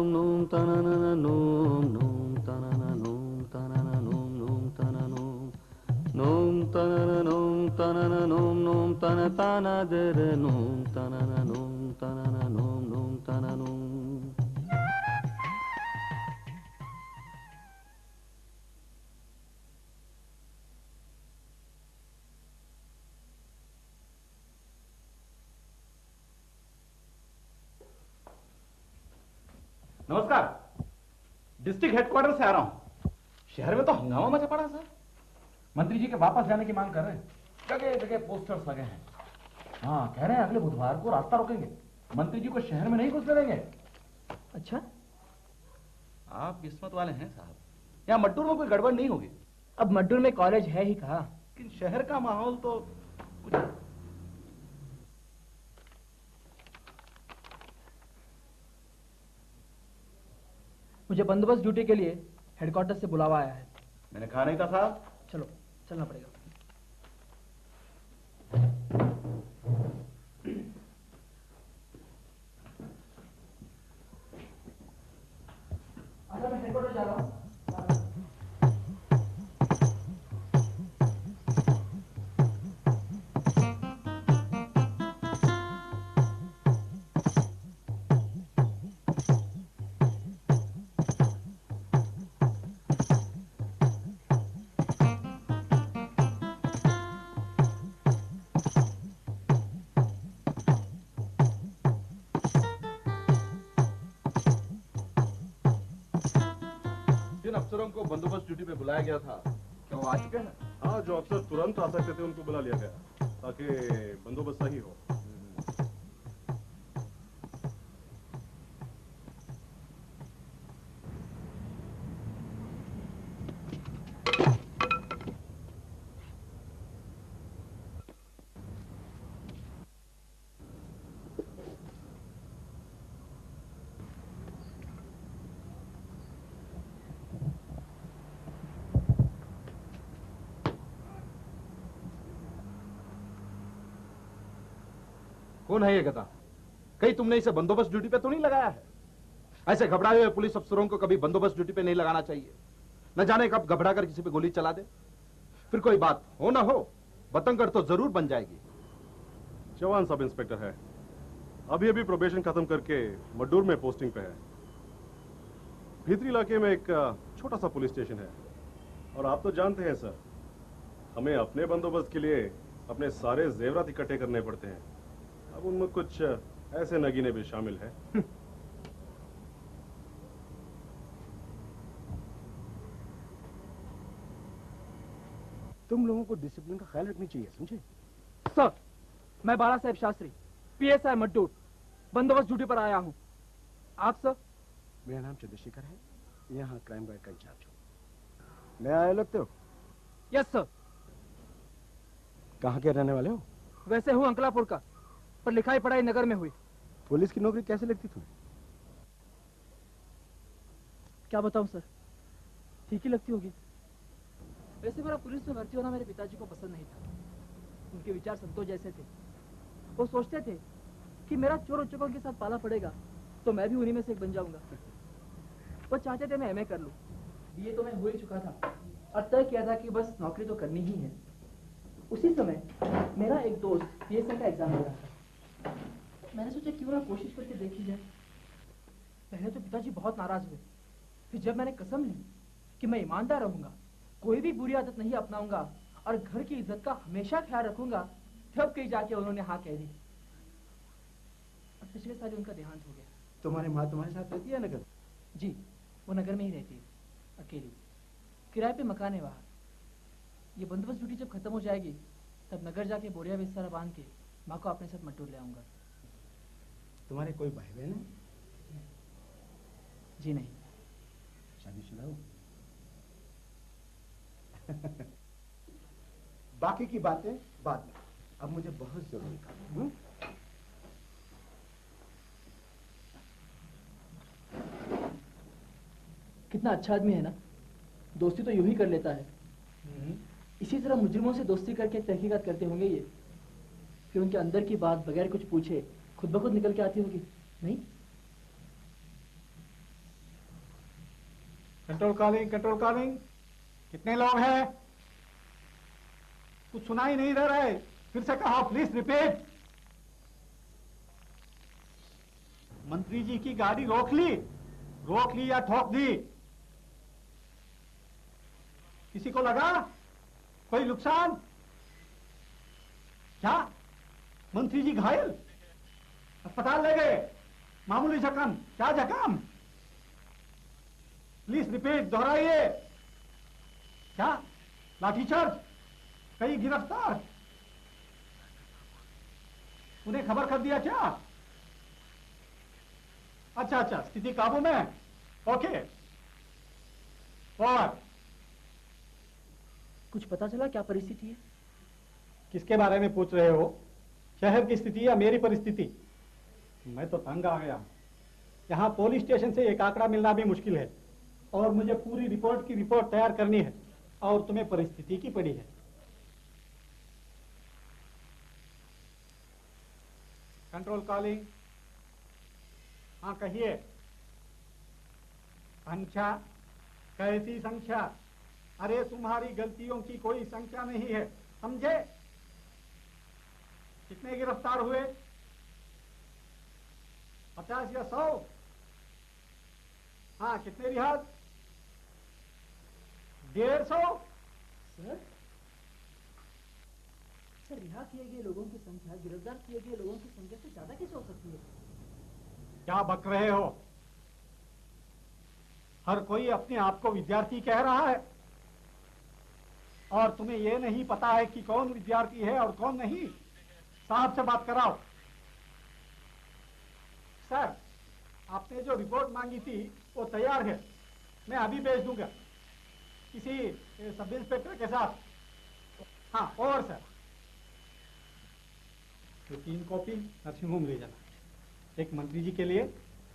नूम तननन नूम नूम तननन नूम तननन नूम नूम तननूम नूम तननन नूम तननन नूम नूम तन तनदर नूम तननन नूम तननन नूम नूम तननूम। नमस्कार, district headquarter से आ रहा हूं। शहर में तो हंगामा मचा पड़ा सर। मंत्री जी के वापस जाने की मांग कर रहे हैं। जगह जगह पोस्टर्स लगे हैं। हाँ, कह रहे हैं अगले बुधवार को रास्ता रोकेंगे। मंत्री जी को शहर में नहीं घुसने देंगे। अच्छा, आप किस्मत वाले हैं साहब। यहाँ मड्डूर में कोई गड़बड़ नहीं होगी। अब मड्डूर में कॉलेज है ही कहा। लेकिन शहर का माहौल तो कुछ। मुझे बंदोबस्त ड्यूटी के लिए हेडक्वार्टर से बुलावा आया है। मैंने कहा नहीं था साहब। चलो, चलना पड़ेगा। मैं हेडक्वार्टर जा रहा हूँ। अफसरों को बंदोबस्त ड्यूटी पे बुलाया गया था, क्या वो आ चुके हैं? हाँ, जो अफसर तुरंत आ सकते थे उनको बुला लिया गया ताकि बंदोबस्त सही हो। कौन है ये गधा? कहीं तुमने इसे बंदोबस्त ड्यूटी पे तो नहीं लगाया है? ऐसे घबराए हुए पुलिस अफसरों को कभी बंदोबस्त ड्यूटी पे नहीं लगाना चाहिए। न जाने कब घबरा कर किसी पे गोली चला दे। फिर कोई बात हो ना हो, बतंगड़ तो जरूर बन जाएगी। जवान सब इंस्पेक्टर है, अभी अभी प्रोबेशन खत्म करके मड्डूर में पोस्टिंग पे है। भीतरी इलाके में एक छोटा सा पुलिस स्टेशन है। और आप तो जानते हैं सर, हमें अपने बंदोबस्त के लिए अपने सारे जेवरात इकट्ठे करने पड़ते हैं। अब उनमें कुछ ऐसे नगीने भी शामिल है। तुम लोगों को डिसिप्लिन का ख्याल रखनी चाहिए, समझे? सर, मैं बाला साहेब शास्त्री, पीएसआई मड्डूर, बंदोबस्त ड्यूटी पर आया हूँ। आप सर? मेरा नाम चंद्रशेखर है, यहाँ क्राइम ब्रांच का इंचार्ज हूँ। नया आए लगते हो? Yes sir. कहाँ के रहने वाले हो? वैसे हूँ अंकलापुर का, पर लिखाई पढ़ाई नगर में हुई। पुलिस की नौकरी कैसे लगती तुम्हें? क्या बताऊं सर, ठीक ही लगती होगी। वैसे मेरा पुलिस में भर्ती होना मेरे पिताजी को पसंद नहीं था। उनके विचार संतोष जैसे थे। वो सोचते थे कि मेरा चोर उच्चकों के साथ पाला पड़ेगा तो मैं भी उन्हीं में से एक बन जाऊंगा। वो चाहते थे मैं एमए कर लूं। बीए तो मैं हो ही चुका था और तय किया था कि बस नौकरी तो करनी ही है। उसी समय मेरा एक दोस्त पीएसआई का एग्जाम दे रहा था। मैंने सोचा क्यों ना कोशिश करके देखी जाए। पहले तो पिताजी बहुत नाराज हुए, फिर जब मैंने कसम ली कि मैं ईमानदार रहूंगा, कोई भी बुरी आदत नहीं अपनाऊंगा और घर की इज्जत का हमेशा ख्याल रखूंगा, तब कहीं जाके उन्होंने हाँ कह दी। और पिछले साल उनका देहांत हो गया। तुम्हारी माँ तुम्हारे साथ रहती है नगर? जी, वो नगर में ही रहती है, अकेली। किराए पे मकान है वहाँ। ये बंदोबस्त ड्यूटी जब खत्म हो जाएगी तब नगर जाके बोरिया बिस्तर बांध के माँ को अपने साथ मट्टूर ले आऊंगा। तुम्हारे कोई भाई बहन है? जी नहीं। शादीशुदा हो? बाकी की बातें बाद में, अब मुझे बहुत जरूरी काम है। कितना अच्छा आदमी है ना, दोस्ती तो यूं ही कर लेता है। इसी तरह मुजरिमों से दोस्ती करके तहकीकात करते होंगे ये, फिर उनके अंदर की बात बगैर कुछ पूछे खुद ब खुद निकल के आती होगी, नहीं? Control calling, control calling. कितने लोग हैं? कुछ सुनाई नहीं दे रहा है, फिर से कहा, प्लीज रिपीट। मंत्री जी की गाड़ी रोक ली या ठोक दी? किसी को लगा कोई नुकसान? क्या मंत्री जी घायल? अस्पताल ले गए? मामूली जख्म? क्या जख्म? प्लीज रिपीट, दोहराइए। क्या लाठीचार्ज? कई गिरफ्तार? उन्हें खबर कर दिया क्या? अच्छा, स्थिति काबू में? ओके। और कुछ पता चला क्या परिस्थिति है? किसके बारे में पूछ रहे हो? शहर की स्थिति या मेरी परिस्थिति? मैं तो तंग आ गया। यहाँ पुलिस स्टेशन से एक आंकड़ा मिलना भी मुश्किल है और मुझे पूरी रिपोर्ट की रिपोर्ट तैयार करनी है और तुम्हें परिस्थिति की पड़ी है। Control calling. हाँ कहिए। संख्या? कैसी संख्या? अरे तुम्हारी गलतियों की कोई संख्या नहीं है, समझे? कितने गिरफ्तार हुए? 50 या 100? हाँ, कितने रिहा? 150? सर रिहा किए गए लोगों की संख्या गिरफ्तार किए गए लोगों की संख्या से ज्यादा कैसे हो सकती है? क्या बक रहे हो? हर कोई अपने आप को विद्यार्थी कह रहा है और तुम्हें यह नहीं पता है कि कौन विद्यार्थी है और कौन नहीं। साहब से बात कराओ। सर, आपने जो रिपोर्ट मांगी थी वो तैयार है, मैं अभी भेज दूंगा किसी सब इंस्पेक्टर के साथ। हाँ, और सर तो 3 कॉपी नर्सिंग होम ले जाना। एक मंत्री जी के लिए,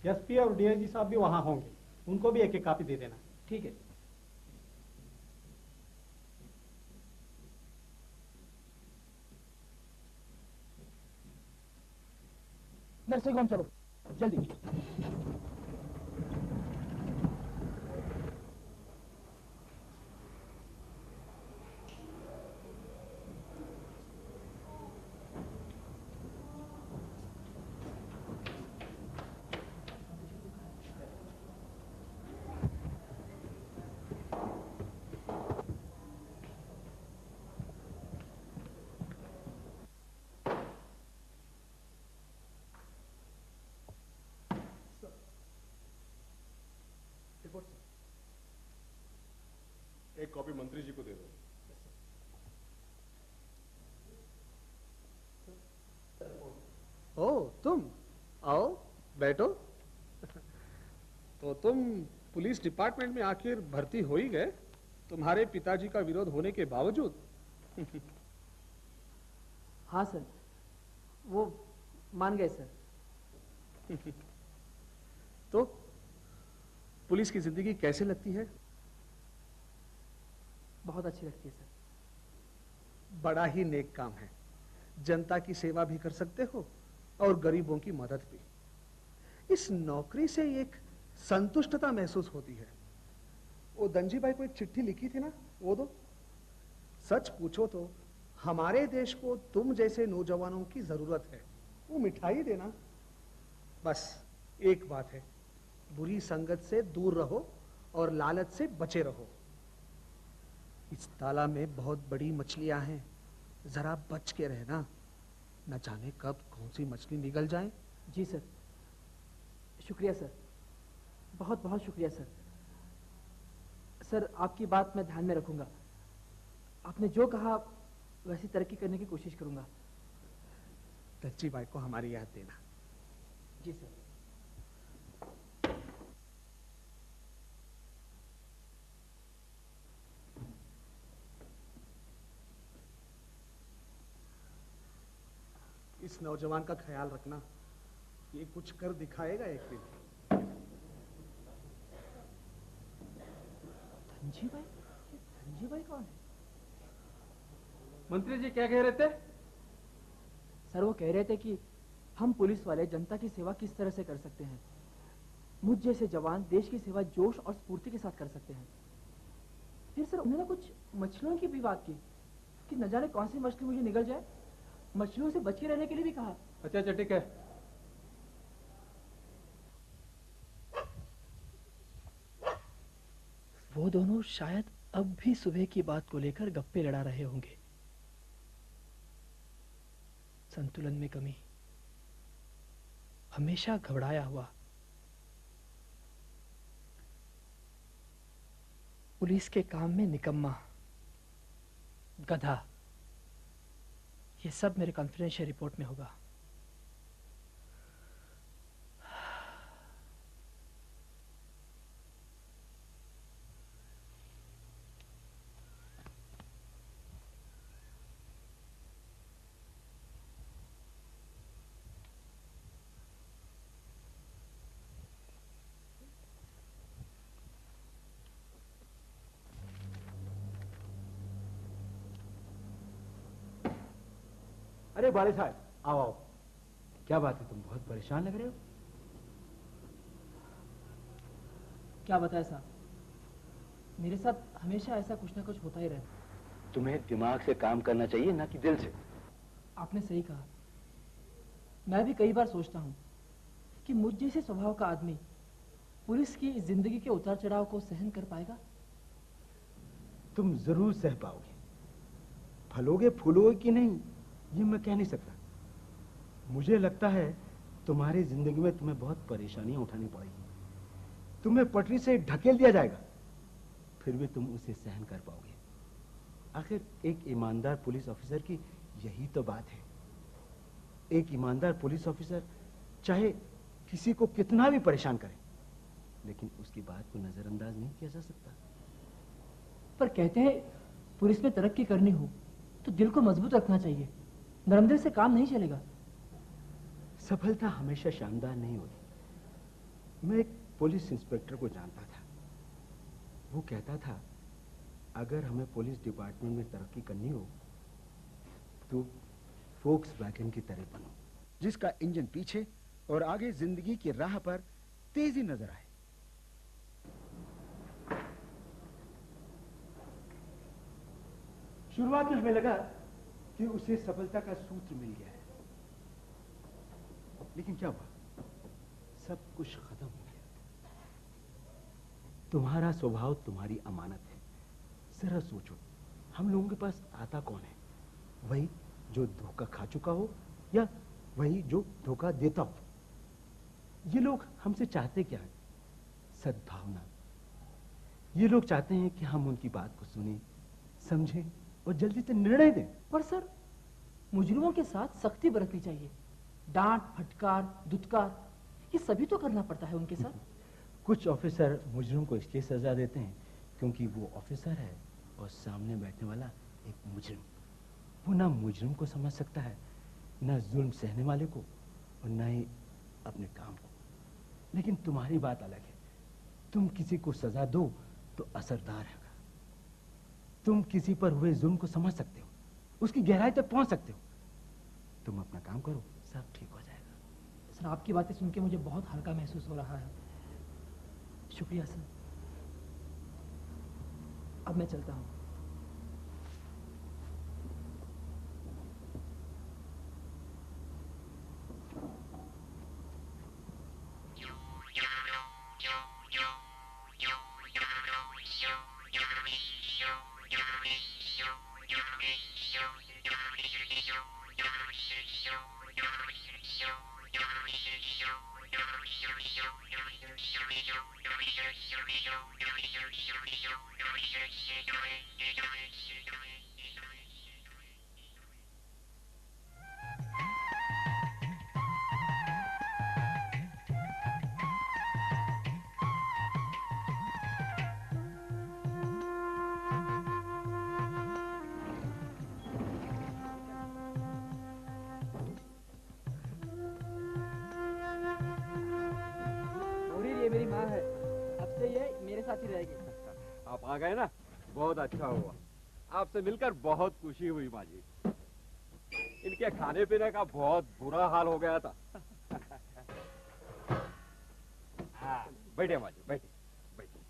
एसपी और डीआईजी साहब भी वहां होंगे, उनको भी एक कॉपी दे देना। ठीक है। नर्सिंग होम चलो जल्दी। एक कॉपी मंत्री जी को दे दो। ओ तुम आओ बैठो। तो तुम पुलिस डिपार्टमेंट में आखिर भर्ती हो ही गए, तुम्हारे पिताजी का विरोध होने के बावजूद। हाँ सर, वो मान गए सर। तो पुलिस की जिंदगी कैसे लगती है? बहुत अच्छी लगती है सर। बड़ा ही नेक काम है। जनता की सेवा भी कर सकते हो और गरीबों की मदद भी। इस नौकरी से एक संतुष्टता महसूस होती है। वो दंजी भाई को एक चिट्ठी लिखी थी ना, वो दो। सच पूछो तो हमारे देश को तुम जैसे नौजवानों की जरूरत है। वो मिठाई देना। बस एक बात है, बुरी संगत से दूर रहो और लालच से बचे रहो। इस तालाब में बहुत बड़ी मछलियां हैं, जरा बच के रहना, न जाने कब कौन सी मछली निगल जाए। जी सर, शुक्रिया सर, बहुत बहुत शुक्रिया सर। सर आपकी बात मैं ध्यान में रखूंगा। आपने जो कहा वैसी तरक्की करने की कोशिश करूंगा। दज्जी भाई को हमारी याद देना। जी सर। इस नौजवान का ख्याल रखना, ये कुछ कर दिखाएगा एक दिन। धनजी भाई? ये धनजी भाई कौन है? मंत्री जी क्या कह रहे थे? सर वो कह रहे थे कि हम पुलिस वाले जनता की सेवा किस तरह से कर सकते हैं। मुझ जैसे जवान देश की सेवा जोश और स्फूर्ति के साथ कर सकते हैं। फिर सर उन्होंने कुछ मछलियों की भी बात की कि न जाने कौन सी मछली मुझे निगल जाए। मछलियों से बच के रहने के लिए भी कहा। अच्छा ठीक है। वो दोनों शायद अब भी सुबह की बात को लेकर गप्पे लड़ा रहे होंगे। संतुलन में कमी, हमेशा घबराया हुआ, पुलिस के काम में निकम्मा, गधा, ये सब मेरे कॉन्फिडेंशियल रिपोर्ट में होगा। अरे बाले साहब, आओ आओ। क्या बात है, तुम बहुत परेशान लग रहे हो। क्या बताए साहब, मेरे साथ हमेशा ऐसा कुछ ना कुछ होता ही रहता। तुम्हें दिमाग से काम करना चाहिए, ना कि दिल से। आपने सही कहा। मैं भी कई बार सोचता हूँ कि मुझ जैसे स्वभाव का आदमी पुलिस की इस जिंदगी के उतार चढ़ाव को सहन कर पाएगा। तुम जरूर सह पाओगे। फलोगे फूलोगे कि नहीं, ये मैं कह नहीं सकता। मुझे लगता है तुम्हारी जिंदगी में तुम्हें बहुत परेशानियां उठानी पड़ेगी। तुम्हें पटरी से ढकेल दिया जाएगा, फिर भी तुम उसे सहन कर पाओगे। आखिर एक ईमानदार पुलिस ऑफिसर की यही तो बात है। एक ईमानदार पुलिस ऑफिसर चाहे किसी को कितना भी परेशान करे, लेकिन उसकी बात को नजरअंदाज नहीं किया जा सकता। पर कहते हैं पुलिस में तरक्की करनी हो तो दिल को मजबूत रखना चाहिए, नरम दिल से काम नहीं चलेगा। सफलता हमेशा शानदार नहीं होती। मैं एक पुलिस इंस्पेक्टर को जानता था। वो कहता था अगर हमें पुलिस डिपार्टमेंट में तरक्की करनी हो तो फोक्सवैगन की तरह बनो, जिसका इंजन पीछे और आगे जिंदगी की राह पर तेजी नजर आए। शुरुआत में हमें लगा कि उसे सफलता का सूत्र मिल गया है, लेकिन क्या हुआ, सब कुछ खत्म हो गया। तुम्हारा स्वभाव तुम्हारी अमानत है। जरा सोचो, हम लोगों के पास आता कौन है? वही जो धोखा खा चुका हो या वही जो धोखा देता हो? ये लोग हमसे चाहते क्या है? सद्भावना। ये लोग चाहते हैं कि हम उनकी बात को सुने, समझें और जल्दी से निर्णय दें। पर सर, मुजरिमों के साथ सख्ती बरतनी चाहिए। डांट, फटकार, दुत्कार, ये सभी तो करना पड़ता है उनके साथ। कुछ ऑफिसर मुजरिम को इसलिए सजा देते हैं क्योंकि वो ऑफिसर है और सामने बैठने वाला एक मुजरिम। वो ना मुजरिम को समझ सकता है, ना जुल्म सहने वाले को, और ना ही अपने काम को। लेकिन तुम्हारी बात अलग है। तुम किसी को सजा दो तो असरदार है। तुम किसी पर हुए जुल्म को समझ सकते हो, उसकी गहराई तक पहुंच सकते हो। तुम अपना काम करो, सब ठीक हो जाएगा। सर, आपकी बातें सुन के मुझे बहुत हल्का महसूस हो रहा है। शुक्रिया सर। अब मैं चलता हूँ। ये मेरी माँ है, अब से ये मेरे साथ ही रहेगी। आप आ गए ना, बहुत अच्छा हुआ। आपसे मिलकर बहुत खुशी हुई माँ जी। इनके खाने पीने का बहुत बुरा हाल हो गया था। हाँ बैठे माजी बैठे बैठे।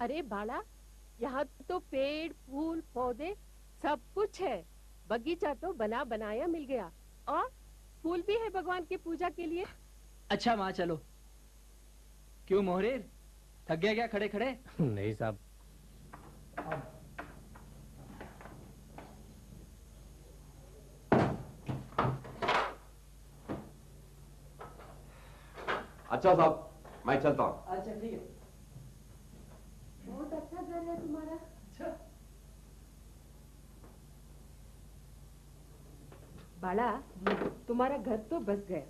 अरे बाला, यहाँ तो पेड़ फूल पौधे सब कुछ है। बगीचा तो बना बनाया मिल गया और फूल भी है भगवान की पूजा के लिए। अच्छा माँ चलो। क्यों मोहरेर, थक गया क्या खड़े खड़े? नहीं साहब। अच्छा साहब मैं चलता हूँ। अच्छा ठीक है। बहुत अच्छा घर है तुम्हारा। अच्छा। बाला, तुम्हारा घर तो बस गया।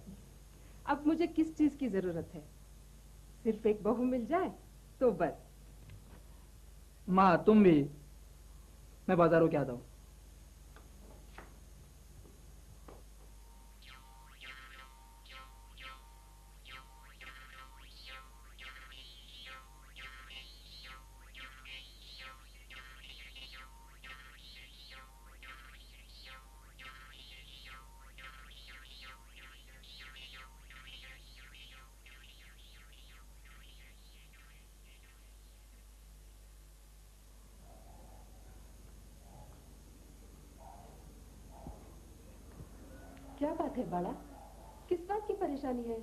अब मुझे किस चीज की जरूरत है? सिर्फ एक बहू मिल जाए तो बस। माँ तुम भी, मैं बाजारों के आता हूँ। क्या बात है बाला? किस बात की परेशानी है?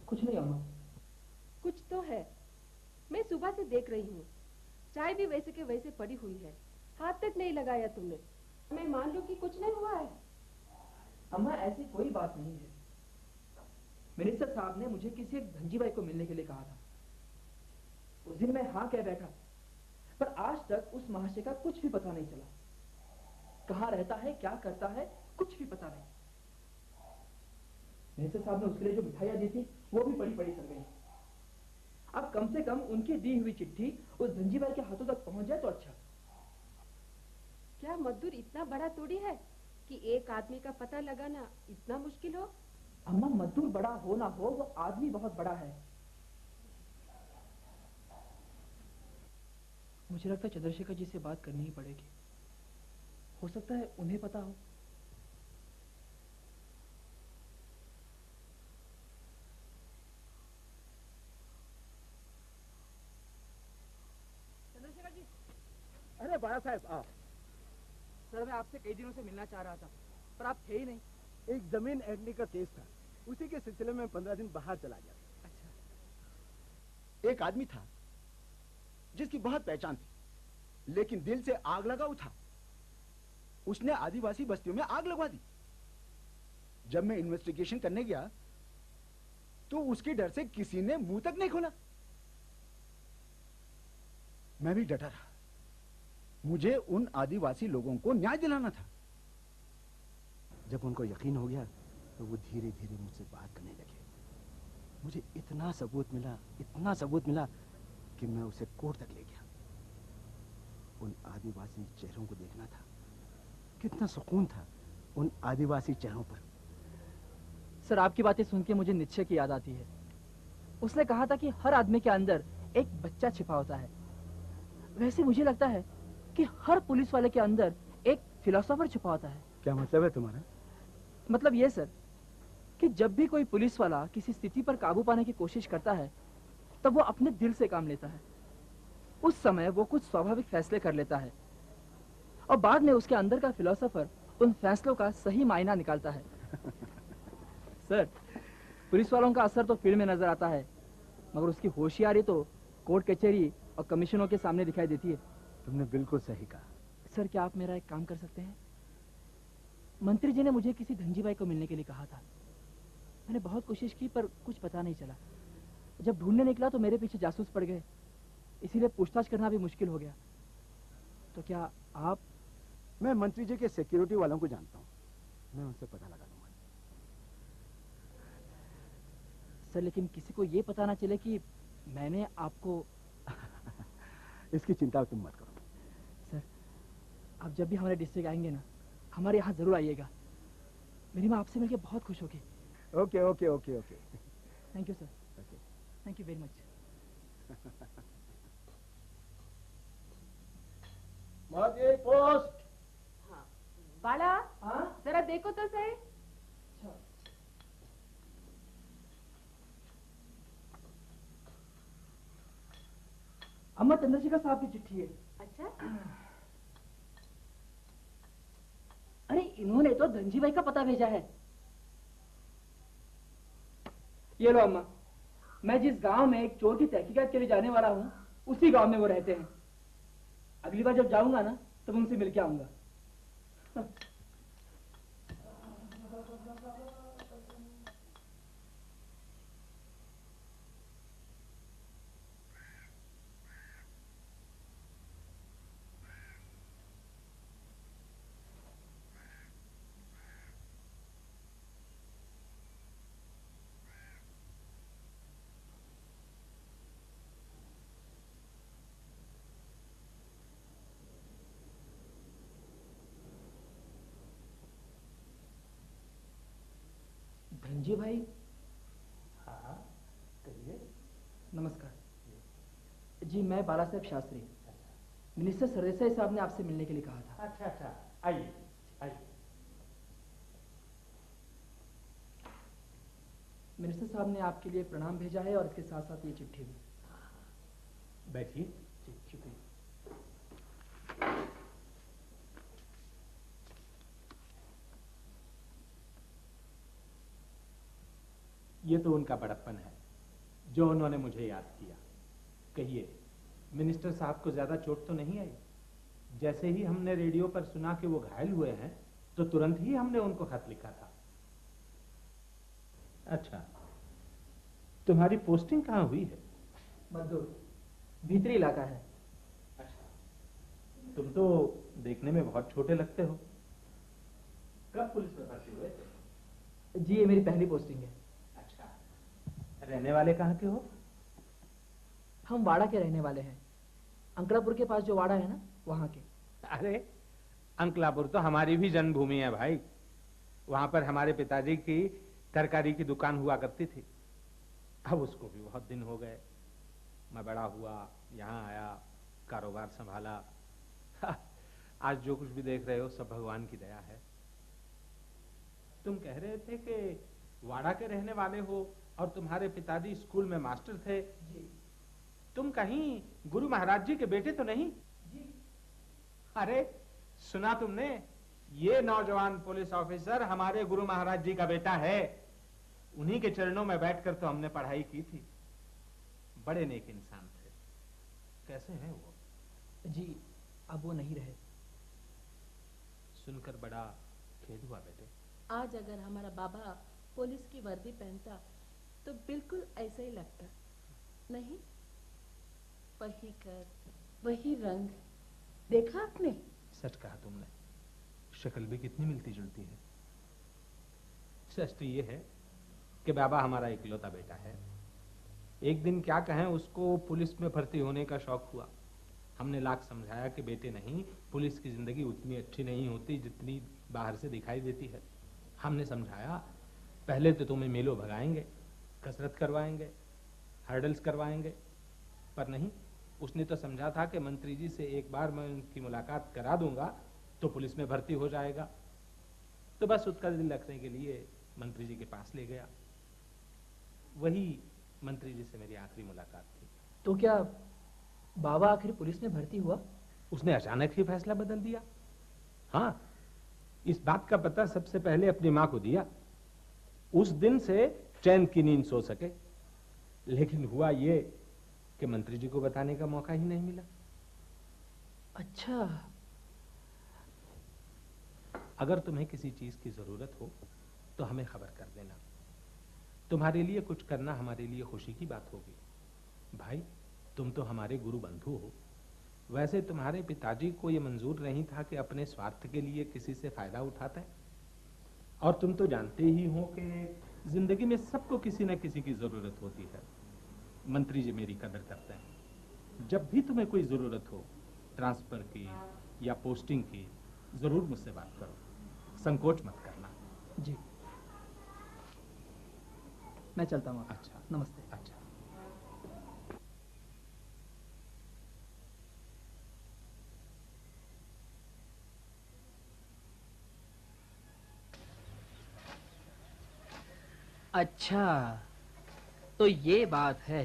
कुछ नहीं अम्मा। कुछ तो है। मैं सुबह से देख रही हूँ, चाय भी वैसे के वैसे पड़ी हुई है, हाथ तक नहीं लगाया तुमने। मैं मान लूं कि कुछ नहीं हुआ है। अम्मा ऐसी कोई बात नहीं है। मिनिस्टर साहब ने मुझे किसी एक धनजी भाई को मिलने के लिए कहा था। उस दिन मैं हाँ कह बैठा, पर आज तक उस महाशय का कुछ भी पता नहीं चला। कहाँ रहता है, क्या करता है, कुछ भी पता नहीं। मिनिस्टर साहब ने उसके लिए जो मिठाइयां दी थी वो भी पड़ी पड़ी सड़ गई। अब कम से कम उनकी दी हुई चिट्ठी उस धनजी भाई के हाथों तक पहुंच जाए तो अच्छा। क्या मजदूर इतना बड़ा तोड़ी है कि एक आदमी का पता लगाना इतना मुश्किल हो? अम्मा मजदूर बड़ा हो ना हो, वो आदमी बहुत बड़ा है। मुझे लगता है चंद्रशेखर जी से बात करनी ही पड़ेगी। हो सकता है उन्हें पता हो। चंद्रशेखर जी। अरे बड़ा साहब आओ। सर मैं आपसे कई दिनों से मिलना चाह रहा था, पर आप थे ही नहीं। एक जमीन ऐंठने का केस था, उसी के सिलसिले में 15 दिन बाहर चला गया। अच्छा। एक आदमी था जिसकी बहुत पहचान थी, लेकिन दिल से आग लगाऊ था। उसने आदिवासी बस्तियों में आग लगवा दी। जब मैं इन्वेस्टिगेशन करने गया तो उसके डर से किसी ने मुंह तक नहीं खोला। मैं भी डटा रहा। मुझे उन आदिवासी लोगों को न्याय दिलाना था। जब उनको यकीन हो गया तो वो धीरे धीरे मुझसे बात करने लगे। मुझे इतना सबूत मिला कि मैं उसे कोर्ट तक ले गया। उन आदिवासी चेहरों को देखना था। कितना सुकून था उन आदिवासी चेहरों पर। सर आपकी बातें सुन के मुझे निश्चय की याद आती है। उसने कहा था कि हर आदमी के अंदर एक बच्चा छिपा होता है। वैसे मुझे लगता है कि हर पुलिस वाले के अंदर एक फिलोसोफर छिपा होता है। क्या मतलब है तुम्हारा? मतलब ये सर कि जब भी कोई पुलिस वाला किसी स्थिति पर काबू पाने की कोशिश करता है तब वो अपने दिल से काम लेता है। उस समय वो कुछ स्वाभाविक फैसले कर लेता है और बाद में उसके अंदर का फिलोसोफर उन फैसलों का सही मायना निकालता है। सर पुलिस वालों का असर तो फील्ड में नजर आता है, मगर उसकी होशियारी तो कोर्ट कचहरी और कमिश्नरों के सामने दिखाई देती है। तुमने बिल्कुल सही कहा। सर क्या आप मेरा एक काम कर सकते हैं? मंत्री जी ने मुझे किसी धनजी भाई को मिलने के लिए कहा था। मैंने बहुत कोशिश की पर कुछ पता नहीं चला। जब ढूंढने निकला तो मेरे पीछे जासूस पड़ गए, इसीलिए पूछताछ करना भी मुश्किल हो गया। तो क्या आप? मैं मंत्री जी के सिक्योरिटी वालों को जानता हूँ, मैं उनसे पता लगा लूंगा। सर लेकिन किसी को ये पता ना चले कि मैंने आपको इसकी चिंता तुम मत करो। सर आप जब भी हमारे डिस्ट्रिक्ट आएंगे ना, हमारे यहाँ जरूर आइएगा। मेरी माँ आपसे मिलकर बहुत खुश होगी। Okay okay okay okay. Thank you sir. Thank you very much. Post. हाँ बाला, जरा देखो तो सही। अम्मा चंद्रशेखर साहब की चिट्ठी है। अच्छा, अरे इन्होंने तो धनजी भाई का पता भेजा है। ये लो अम्मा, मैं जिस गांव में एक चोर की तहकीकात के लिए जाने वाला हूँ, उसी गांव में वो रहते हैं। अगली बार जब जाऊंगा ना तब उनसे मिलके आऊंगा। धनजी भाई। हाँ कहिए। नमस्कार जी, मैं बाला साहब शास्त्री, मिनिस्टर सरदेसाई साहब ने आपसे मिलने के लिए कहा था। अच्छा अच्छा, आइए आइए। मिनिस्टर साहब ने आपके लिए प्रणाम भेजा है और इसके साथ साथ ये चिट्ठी भी। बैठिए। जी शुक्रिया। ये तो उनका बड़प्पन है जो उन्होंने मुझे याद किया। कहिए, मिनिस्टर साहब को ज्यादा चोट तो नहीं आई? जैसे ही हमने रेडियो पर सुना कि वो घायल हुए हैं तो तुरंत ही हमने उनको खत लिखा था। अच्छा, तुम्हारी पोस्टिंग कहाँ हुई है? मजदूर, भीतरी इलाका है। अच्छा, तुम तो देखने में बहुत छोटे लगते हो। कब पुलिस में भर्ती हुए थे? जी ये मेरी पहली पोस्टिंग है। रहने वाले कहाँ के हो? हम वाड़ा के रहने वाले हैं। अंकलापुर के पास जो वाड़ा है ना, वहाँ के। अरे अंकलापुर तो हमारी भी जन्मभूमि है भाई। वहां पर हमारे पिताजी की तरकारी की दुकान हुआ करती थी। अब उसको भी बहुत दिन हो गए। मैं बड़ा हुआ, यहाँ आया, कारोबार संभाला। आज जो कुछ भी देख रहे हो सब भगवान की दया है। तुम कह रहे थे कि वाड़ा के रहने वाले हो और तुम्हारे पिताजी स्कूल में मास्टर थे। जी। तुम कहीं गुरु महाराज जी के बेटे तो नहीं? जी। अरे सुना तुमने, ये नौजवान पुलिस ऑफिसर हमारे गुरु महाराज जी का बेटा है। उन्हीं के चरणों में बैठकर तो हमने पढ़ाई की थी। बड़े नेक इंसान थे। कैसे हैं वो? जी अब वो नहीं रहे। सुनकर बड़ा खेद हुआ बेटे। आज अगर हमारा बाबा पुलिस की वर्दी पहनता तो बिल्कुल ऐसा ही लगता। नहीं, वही कर, वही रंग, देखा आपने? सच कहा तुमने, शक्ल भी कितनी मिलती जुलती है। सच तो ये है कि बाबा हमारा इकलौता बेटा है। एक दिन क्या कहें, उसको पुलिस में भर्ती होने का शौक हुआ। हमने लाख समझाया कि बेटे नहीं, पुलिस की जिंदगी उतनी अच्छी नहीं होती जितनी बाहर से दिखाई देती है। हमने समझाया, पहले तो तुम्हें मेलों भगाएंगे, कसरत करवाएंगे, हर्डल्स करवाएंगे, पर नहीं, उसने तो समझा था कि मंत्री जी से एक बार मैं उनकी मुलाकात करा दूंगा तो पुलिस में भर्ती हो जाएगा। तो बस उसका दिल रखने के लिए मंत्री जी के पास ले गया। वही मंत्री जी से मेरी आखिरी मुलाकात थी। तो क्या बाबा आखिर पुलिस में भर्ती हुआ? उसने अचानक ही फैसला बदल दिया। हाँ, इस बात का पता सबसे पहले अपनी माँ को दिया। उस दिन से चैन की नींद सो सके। लेकिन हुआ ये कि मंत्री जी को बताने का मौका ही नहीं मिला। अच्छा, अगर तुम्हें किसी चीज की जरूरत हो तो हमें खबर कर देना। तुम्हारे लिए कुछ करना हमारे लिए खुशी की बात होगी। भाई, तुम तो हमारे गुरु बंधु हो। वैसे तुम्हारे पिताजी को यह मंजूर नहीं था कि अपने स्वार्थ के लिए किसी से फायदा उठाते हैं, और तुम तो जानते ही हो कि जिंदगी में सबको किसी न किसी की जरूरत होती है। मंत्री जी मेरी कदर करते हैं। जब भी तुम्हें कोई जरूरत हो ट्रांसफर की या पोस्टिंग की, जरूर मुझसे बात करो, संकोच मत करना। जी, मैं चलता हूँ। अच्छा, नमस्ते। अच्छा। अच्छा, तो ये बात है।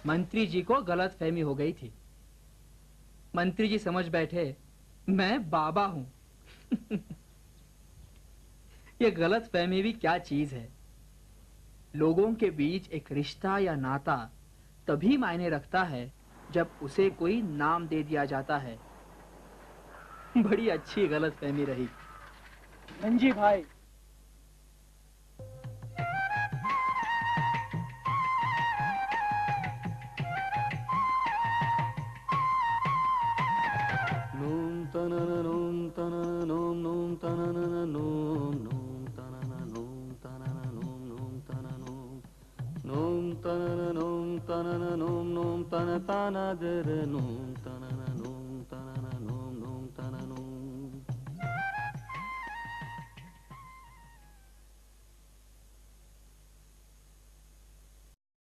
मंत्री जी को गलत फहमी हो गई थी। मंत्री जी समझ बैठे मैं बाबा हूं। ये गलत फहमी भी क्या चीज है। लोगों के बीच एक रिश्ता या नाता तभी मायने रखता है जब उसे कोई नाम दे दिया जाता है। बड़ी अच्छी गलत फहमी रही। मंजी भाई, Noom tanana noom tanana noom noom tanana noom noom tanana noom tanana noom noom tanana noom noom tanana noom tanana noom noom tanana tanana noom